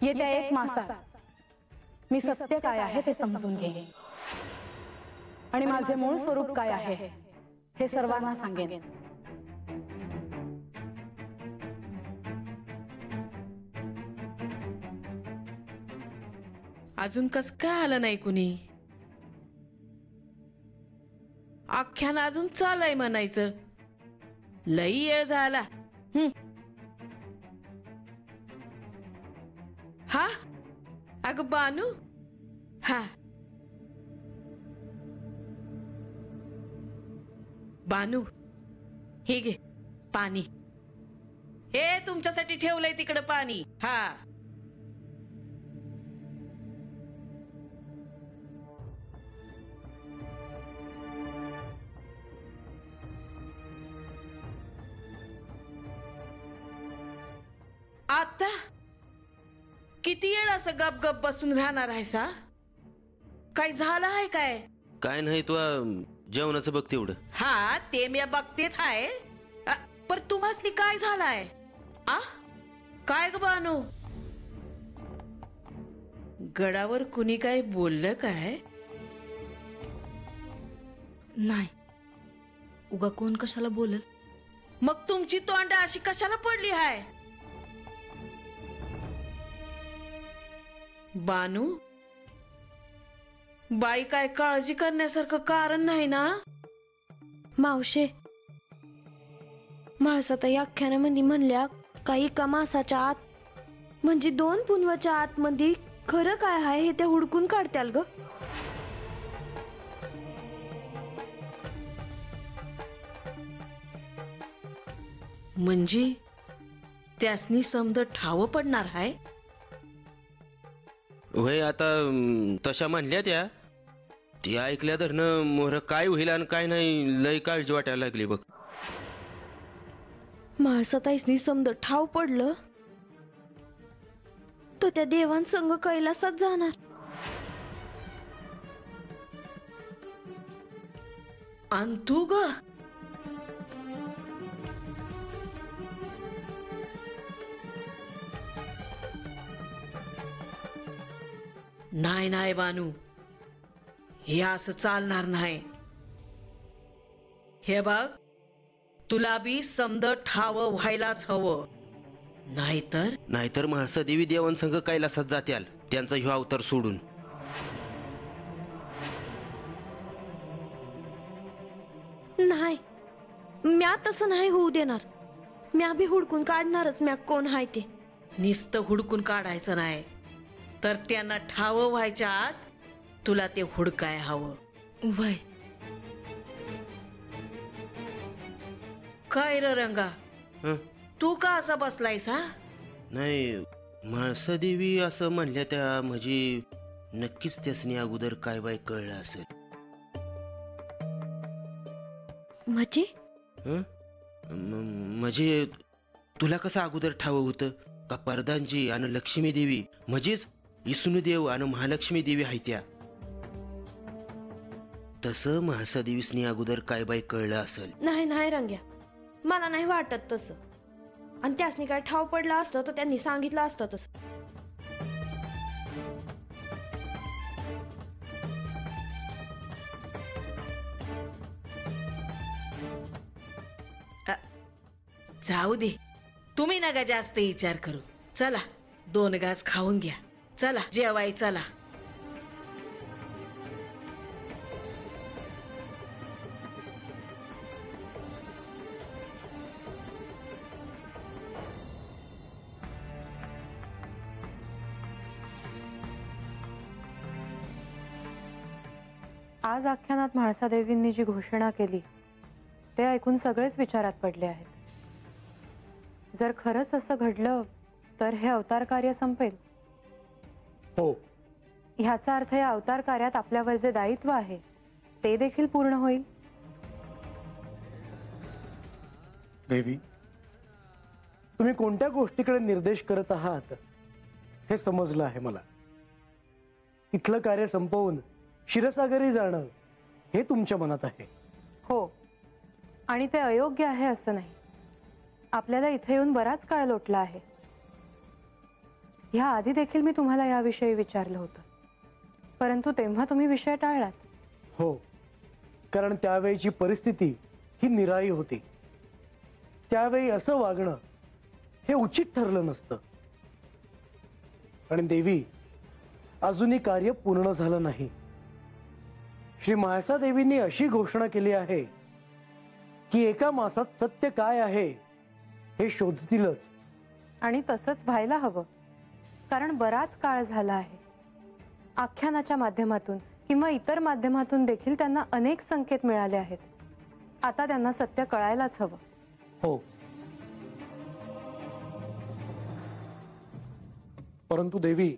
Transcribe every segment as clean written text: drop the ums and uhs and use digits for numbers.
येत्या 1 मासात मी सत्य काय आहे ते समजून घेईन आणि माझे मूळ स्वरूप काय आहे हे सर्वांना सांगेन. अजून कस काय आलं नाही कुणी? आख्यान अजून चालय म्हणायचं. लई वेळ झाला. हा अगं बानू. हा बानू, हे घे पाणी. हे तुमच्यासाठी ठेवलंय तिकडं पाणी. हा आता किती वेळ असं गप गप बसून राहणार आहे सा? काय झालं आहे काय? काय नाही, तू जेवणाचं बघ तेवढं. हा ते मी बघतेच आहे. पर तुम्हासनी काय झालाय? काय ग बानू? गडावर कुणी काय बोललं काय? नाही, उगा कोण कशाला बोलल? मग तुमची तोंड अशी कशाला पडली आहे? बानू, बाई काय काळजी करण्यासारखं कारण नाही ना? मावशे, म्हाळसाताई आख्यानामध्ये म्हणल्या काही एका मासाच्या आत म्हणजे 2 पुनवाच्या आत मध्ये खरं काय आहे हे त्या हुडकून काढत्याल ग. म्हणजे त्यासनी समज ठाव पडणार आहे? वय आता तशा म्हणल्या त्या. ती ऐकल्या धरणं मोर काय होईल आणि काय नाही लय काळजी वाटायला लागली बघ. म्हाळसाताईसनी समज ठाव पडलं तो त्या देवांसंग कैलासात जाणार. आणि तू ग? नाही नाही बानू, हे असं चालणार नाही. हे बघ, तुला बी समद ठाव व्हायलाच हवं. नाहीतर म्हाळसा देवी देवांसंग कैलासात जात्याल त्यांचा ह्यो अवतार सोडून. नाही, म्या तसं नाही होऊ देणार. म्या बी हुडकून काढणारच म्या कोण हाय ते. नुसतं हुडकून काढायचं नाही, तर त्यांना ठाव व्हायच्या आत तुला ते हुडकाय हवं. वय काय र रंगा, तू का असा बसलायस? हा नाही, म्हाळसा देवी असं म्हणल्या त्या म्हणजे नक्कीच त्यासनी अगोदर काय बाय कळलं असेल. म्हणजे म्हणजे तुला कसं अगोदर ठाव होतं का परदानजी आणि लक्ष्मी देवी म्हणजेच विष्णुदेव आणि महालक्ष्मी देवी आहेत त्या? तसं म्हाळसा देवीसनी अगोदर काय बाय कळलं असेल. नाही रंग्या, मला नाही वाटत तसं. आणि त्यासनी काय ठाव पडलं असतं तर त्यांनी सांगितलं असतं तसं. जाऊ दे, तुम्ही नका जास्त विचार करू. चला 2 घास खाऊन घ्या. चला जेवाय चला. आज आख्यानात म्हाळसा देवींनी जी घोषणा केली ते ऐकून सगळेच विचारात पडले आहेत. जर खरंच असं घडलं तर हे अवतार कार्य संपेल. हो, ह्याचा अर्थ या अवतार कार्यात आपल्यावर जे दायित्व आहे ते देखील पूर्ण होईल. देवी, तुम्ही कोणत्या गोष्टीकडे निर्देश करत आहात हे समजलं आहे मला. इथलं कार्य संपवून क्षीरसागरी जाणं हे तुमच्या मनात आहे. हो, आणि ते अयोग्य आहे असं नाही. आपल्याला इथे येऊन बराच काळ लोटला आहे. ह्या आधी देखील मी तुम्हाला याविषयी विचारलं होतं, परंतु तेव्हा तुम्ही विषय टाळलात. हो, कारण त्यावेळीची परिस्थिती ही निराळी होती. त्यावेळी असं वागणं हे उचित ठरलं नसतं. आणि देवी, अजूनही कार्य पूर्ण झालं नाही. श्री म्हाळसा देवींनी अशी घोषणा केली आहे की एका मासात सत्य काय आहे हे शोधतीलच. आणि तसंच व्हायला हवं, कारण बराच काळ झाला आहे. आख्यानाच्या माध्यमातून किंवा इतर माध्यमातून देखील त्यांना अनेक संकेत मिळाले आहेत. आता त्यांना सत्य कळायलाच हवं. हो, परंतु देवी,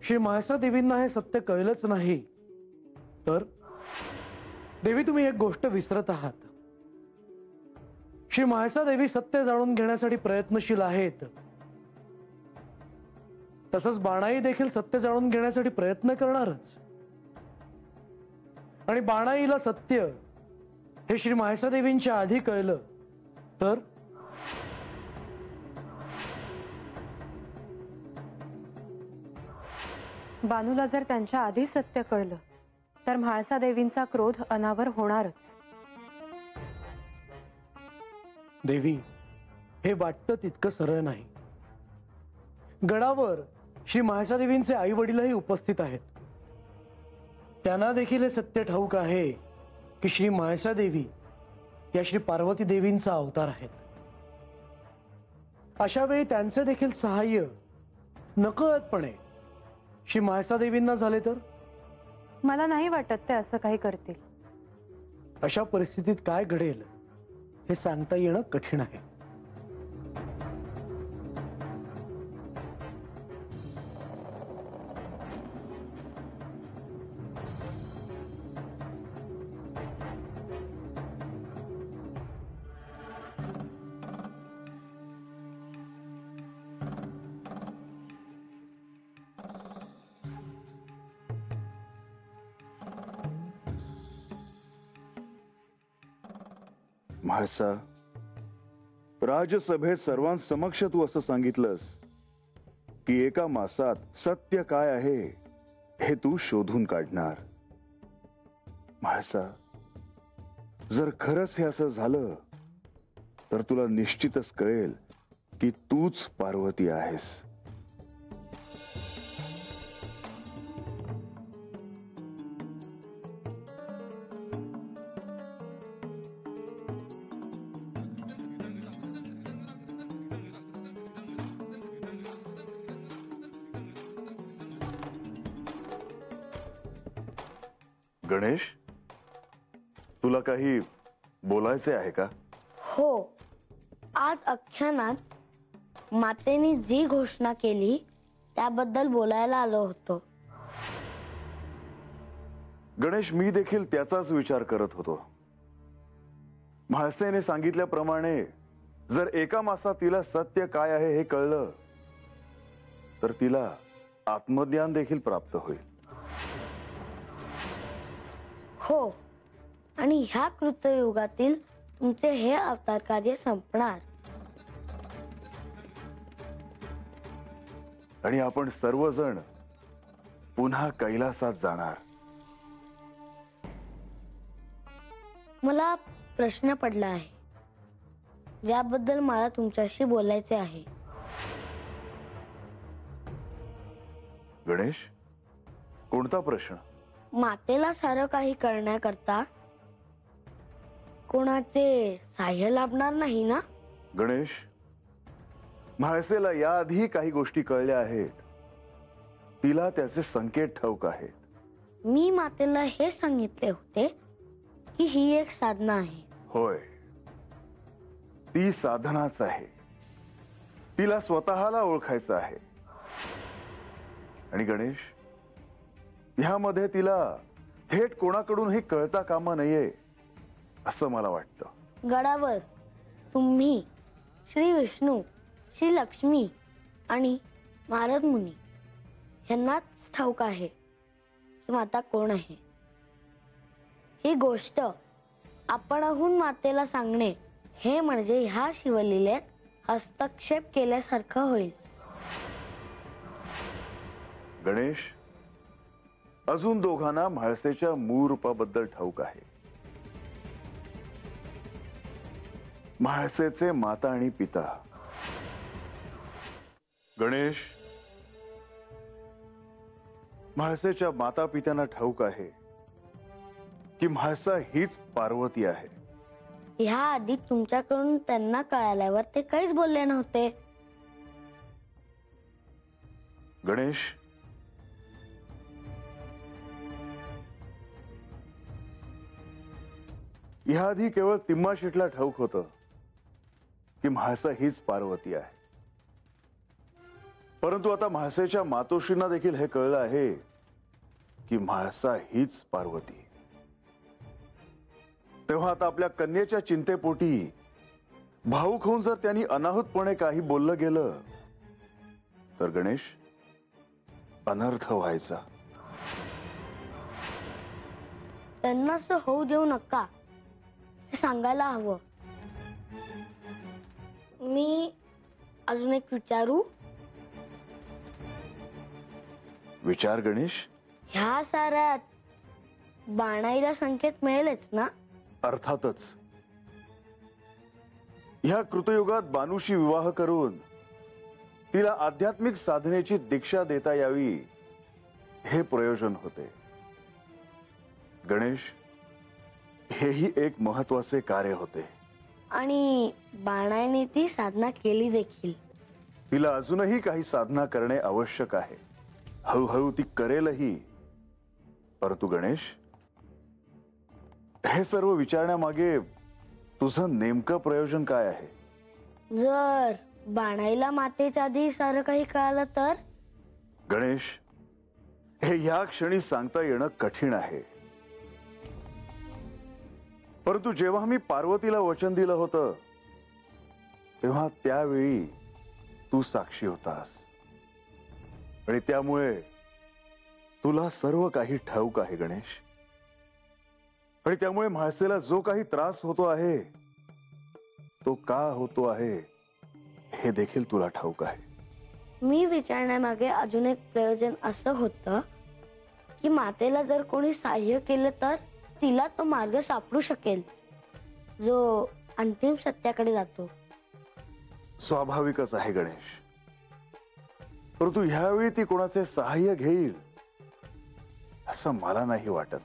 श्री म्हाळसा देवींना हे सत्य कळलंच नाही तर? देवी, तुम्ही एक गोष्ट विसरत आहात. श्री म्हाळसा देवी सत्य जाणून घेण्यासाठी प्रयत्नशील आहेत. तसंच बाणाई देखील सत्य जाणून घेण्यासाठी प्रयत्न करणारच. आणि बाणाईला सत्य हे श्री म्हाळसा देवींच्या आधी कळलं तर? बानूला जर त्यांच्या आधी सत्य कळलं तर म्हाळसा देवींचा क्रोध अनावर होणारच. देवी, हे वाटतं तितकं सरळ नाही. गडावर श्री म्हाळसा देवींचे आई वडीलही उपस्थित आहेत. त्यांना देखील हे सत्य ठाऊक आहे की श्री म्हाळसा देवी या श्री पार्वती देवींचा अवतार आहेत. अशा वेळी त्यांचे देखील सहाय्य नकळतपणे श्री म्हाळसा देवींना झाले तर? मला नाही वाटत ते असं काही करतील. अशा परिस्थितीत काय घडेल हे सांगता येणं कठीण आहे. म्हाळसा, राजसभेत सर्वांसमक्ष तू असं सांगितलंस की एका मासात सत्य काय आहे हे तू शोधून काढणार. म्हाळसा, जर खरंच हे असं झालं तर तुला निश्चितच कळेल की तूच पार्वती आहेस. गणेश, तुला काही बोलायचे आहे का? हो, आज आख्यानात मातेने जी घोषणा केली त्याबद्दल बोलायला आलो होतो. गणेश, मी देखील त्याचाच विचार करत होतो. म्हाळसेने सांगितल्याप्रमाणे जर एका मासात तिला सत्य काय आहे हे कळलं तर तिला आत्मज्ञान देखील प्राप्त होईल. हो, आणि ह्या कृतयुगातील तुमचे हे अवतार कार्य संपणार. आणि आपण सर्वजण पुन्हा कैलासात जाणार. मला प्रश्न पडला आहे ज्याबद्दल मला तुमच्याशी बोलायचे आहे. गणेश, कोणता प्रश्न? मातेला सारं काही करण्याकरता कोणाचे सहाय्य लाभणार नाही ना? गणेश, म्हाळसेला याआधी काही गोष्टी कळल्या आहेत. तिला त्याचे संकेत ठाऊक आहेत. मी मातेला हे सांगितले होते की ही एक साधना आहे. होय, ती साधनाच आहे. तिला स्वतःला ओळखायचं आहे. आणि गणेश, ह्यामध्ये तिला थेट कोणाकडूनही कळता कामा नये असं मला वाटतं. गडावर तुम्ही, श्री विष्णू, श्री लक्ष्मी आणि नारद मुनी यांनाच ठाऊक आहे की माता कोण आहे. ही गोष्ट आपणहून मातेला सांगणे हे म्हणजे ह्या शिवलीलेत हस्तक्षेप केल्यासारखं होईल. गणेश, अजून दोघांना म्हाळसेच्या मूळ रूपाबद्दल ठाऊक आहे. म्हाळसेचे माता आणि पिता. गणेश, म्हाळसेच्या माता पित्यांना ठाऊक आहे की म्हाळसा हीच पार्वती आहे. ह्या आधी तुमच्याकडून त्यांना कळाल्यावर ते काहीच बोलले नव्हते. गणेश, ह्या आधी केवळ तिम्मा शेटला ठाऊक होतं की म्हाळसा हीच पार्वती आहे. परंतु आता म्हाळसेच्या मातोश्रींना देखील हे कळलं आहे की म्हाळसा हीच पार्वती. तेव्हा आता आपल्या कन्येच्या चिंतेपोटी भाऊक होऊन जर त्यांनी अनाहूतपणे काही बोललं गेलं तर गणेश, अनर्थ व्हायचा. त्यांना असं होऊ देऊ नका हे सांगायला हवं. मी अजून एक विचारू? विचार गणेश. ह्या साऱ्यात बाणाईला संकेत मिळेलच ना? अर्थातच. ह्या कृतयुगात बानूशी विवाह करून तिला आध्यात्मिक साधनेची दीक्षा देता यावी हे प्रयोजन होते. गणेश, हेही एक महत्वाचे कार्य होते. आणि बाणाईने ती साधना केली देखील. तिला अजूनही काही साधना करणे आवश्यक आहे. हळूहळू ती करेलही. परंतु गणेश, हे सर्व विचारण्यामागे तुझं नेमकं प्रयोजन काय आहे? जर बाणाईला मातेच्या आधी सारं काही कळालं तर? गणेश, हे या क्षणी सांगता येणं कठीण आहे. परंतु जेव्हा मी पार्वतीला वचन दिलं होतं तेव्हा त्यावेळी तू साक्षी होतास आणि त्यामुळे तुला सर्व काही ठाऊक आहे गणेश. आणि त्यामुळे म्हाळसेला जो काही त्रास होतो आहे तो का होतो आहे हे देखील तुला ठाऊक आहे. मी विचारण्यामागे अजून एक प्रयोजन असं होतं की मातेला जर कोणी सहाय्य केलं तर तिला तो मार्ग सापडू शकेल जो अंतिम सत्याकडे जातो. स्वाभाविकच आहे गणेश. परंतु ह्यावेळी ती कोणाचे सहाय्य घेईल असं मला नाही वाटत.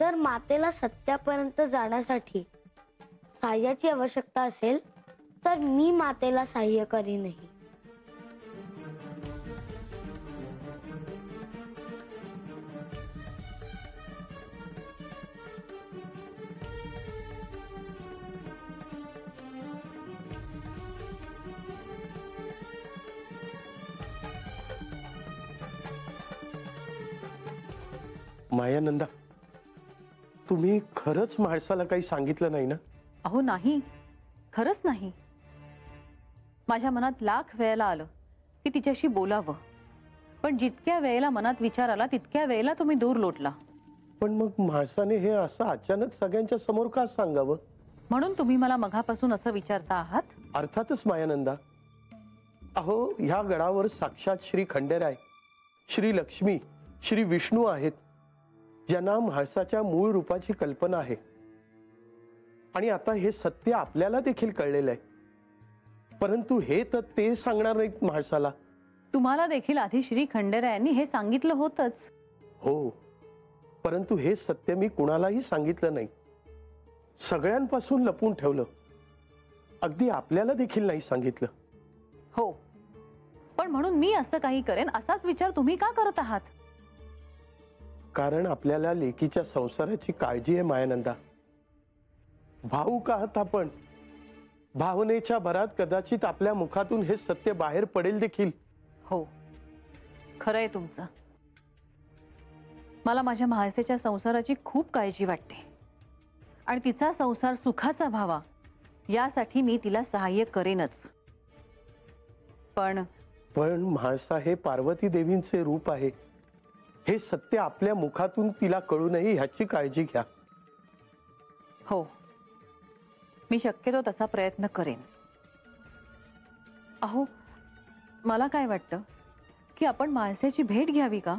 तर मातेला सत्यापर्यंत जाण्यासाठी सहाय्याची आवश्यकता असेल तर मी मातेला सहाय्य करीनही. मायानंदा, तुम्ही खरंच म्हाळसाला काही सांगितलं नाही ना? अहो नाही, खरंच नाही. माझ्या मनात लाख वेळेला आलं की तिच्याशी बोलावं, पण जितक्या वेळेला मनात विचार आला तितक्या वेळेला तुम्ही दूर लोटला. पण मग म्हाळसाने हे असं अचानक सगळ्यांच्या समोर का सांगावं? म्हणून तुम्ही मला मघापासून असं विचारता आहात? अर्थातच मायानंदा. अहो, ह्या गडावर साक्षात श्री खंडेराय, श्री लक्ष्मी, श्री विष्णू आहेत ज्यांना म्हाळसाच्या मूळ रूपाची कल्पना आहे. आणि आता हे सत्य आपल्याला देखील कळलेलं आहे. परंतु हे तर ते सांगणार नाहीत म्हाळसाला. तुम्हाला देखील आधी श्री खंडेरायांनी हे सांगितलं होतंच. हो, परंतु हे सत्य मी कुणालाही सांगितलं नाही. सगळ्यांपासून लपून ठेवलं. अगदी आपल्याला देखील नाही सांगितलं. हो, पण म्हणून मी असं काही करेन असाच विचार तुम्ही का करत आहात? कारण आपल्याला लेकीच्या संसाराची काळजी आहे मायानंदा. भावूक आहात आपण. भावनेच्या भरात कदाचित आपल्या मुखातून हे सत्य बाहेर पडेल देखील. हो, खरंय तुमचं. मला माझ्या म्हाळसेच्या संसाराची खूप काळजी वाटते आणि तिचा संसार सुखाचा व्हावा यासाठी मी तिला सहाय्य करेनच. पण म्हाळसा हे पार्वती देवींचे रूप आहे हे सत्य आपल्या मुखातून तिला कळू नये ह्याची काळजी घ्या. हो, मी शक्यतो तसा प्रयत्न करेन. अहो, मला काय वाटतं की आपण माणसाची भेट घ्यावी का?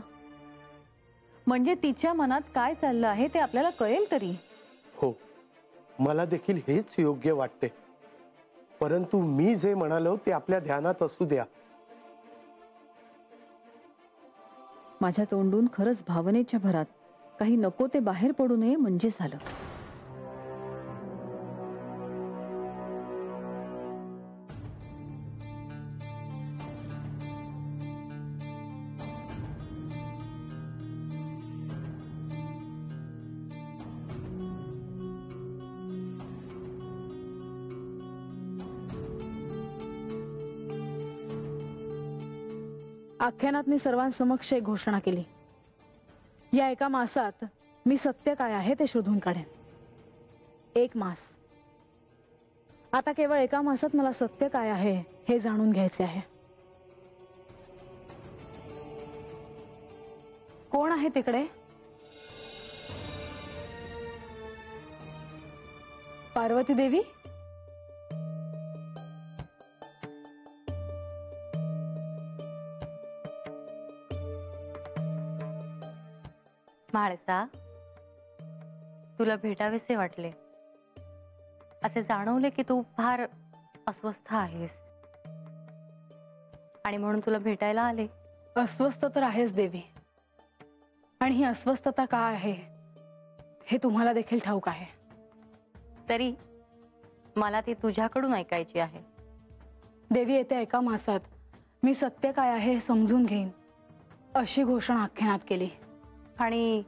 म्हणजे तिच्या मनात काय चाललं आहे ते आपल्याला कळेल तरी. हो, मला देखील हेच योग्य वाटते. परंतु मी जे म्हणालो ते आपल्या ध्यानात असू द्या. माझ्या तोंडून खरंच भावनेच्या भरात काही नको ते बाहेर पडू नये म्हणजे झालं. आख्यानात मी सर्वांसमक्ष एक घोषणा केली. या एका मासात मी सत्य काय आहे ते शोधून काढेन. 1 मास. आता केवळ एका मासात मला सत्य काय आहे हे जाणून घ्यायचे आहे. कोण आहे तिकडे? पार्वती देवी? म्हाळसा, तुला भेटावेसे वाटले. असे जाणवले की तू फार अस्वस्थ आहेस आणि म्हणून तुला भेटायला आले. अस्वस्थ तर आहेच देवी, आणि ही अस्वस्थता काय आहे हे तुम्हाला देखील ठाऊक आहे. तरी मला ती तुझ्याकडून ऐकायची आहे. देवी, येत्या एका मासात मी सत्य काय आहे हे समजून घेईन अशी घोषणा आख्यानात केली. आणि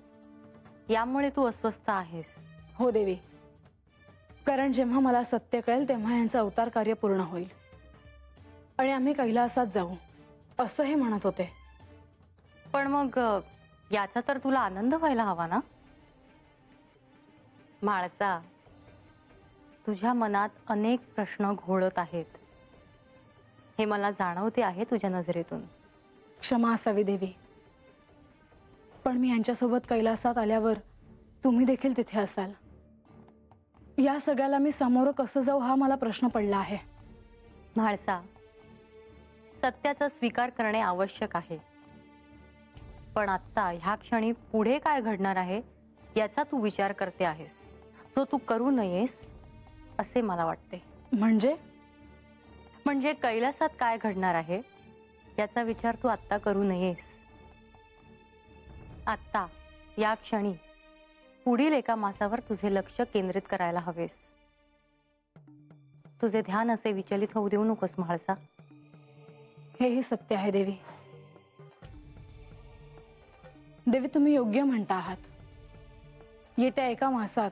यामुळे तू अस्वस्थ आहेस? हो देवी, कारण जेव्हा मला सत्य कळेल तेव्हा यांचं अवतार कार्य पूर्ण होईल आणि आम्ही कैलासात जाऊ असं हे म्हणत होते. पण मग याचा तर तुला आनंद व्हायला हवा ना? म्हाळसा, तुझ्या मनात अनेक प्रश्न घोळत आहेत हे मला जाणवते आहे तुझ्या नजरेतून. क्षमा असावी देवी, पण मी यांच्यासोबत कैलासात आल्यावर तुम्ही देखील तिथे असाल. या सगळ्याला मी सामोरं कसं जाऊ हा मला प्रश्न पडला आहे. म्हाळसा, सत्याचा स्वीकार करणे आवश्यक आहे, पण आत्ता ह्या क्षणी पुढे काय घडणार आहे याचा तू विचार करते आहेस, जो तू करू नयेस असे मला वाटते. म्हणजे कैलासात काय घडणार आहे याचा विचार तू आत्ता करू नयेस. आत्ता या क्षणी पुढील एका मासावर तुझे लक्ष केंद्रित करायला हवेस. तुझे ध्यान असे विचलित होऊ देऊ नकोस म्हाळसा. हेही सत्य आहे देवी. देवी, तुम्ही योग्य म्हणता आहात. येत्या एका मासात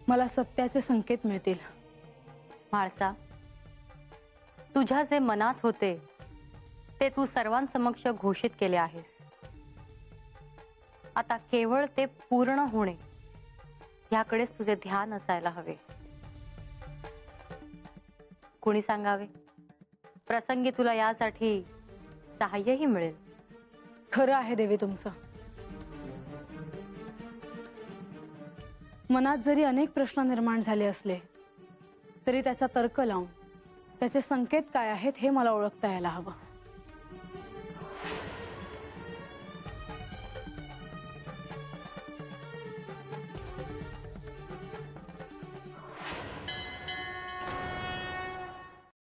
मला सत्याचे संकेत मिळतील. म्हाळसा, तुझ्या जे मनात होते ते तू सर्वांसमक्ष घोषित केले आहेस. आता केवळ ते पूर्ण होणे याकडेच तुझे ध्यान असायला हवे. कोणी सांगावे, प्रसंगी तुला यासाठी सहाय्यही मिळेल. खरं आहे देवी तुमचं. मनात जरी अनेक प्रश्न निर्माण झाले असले तरी त्याचा तर्क लावून त्याचे संकेत काय आहेत हे मला ओळखता यायला हवं.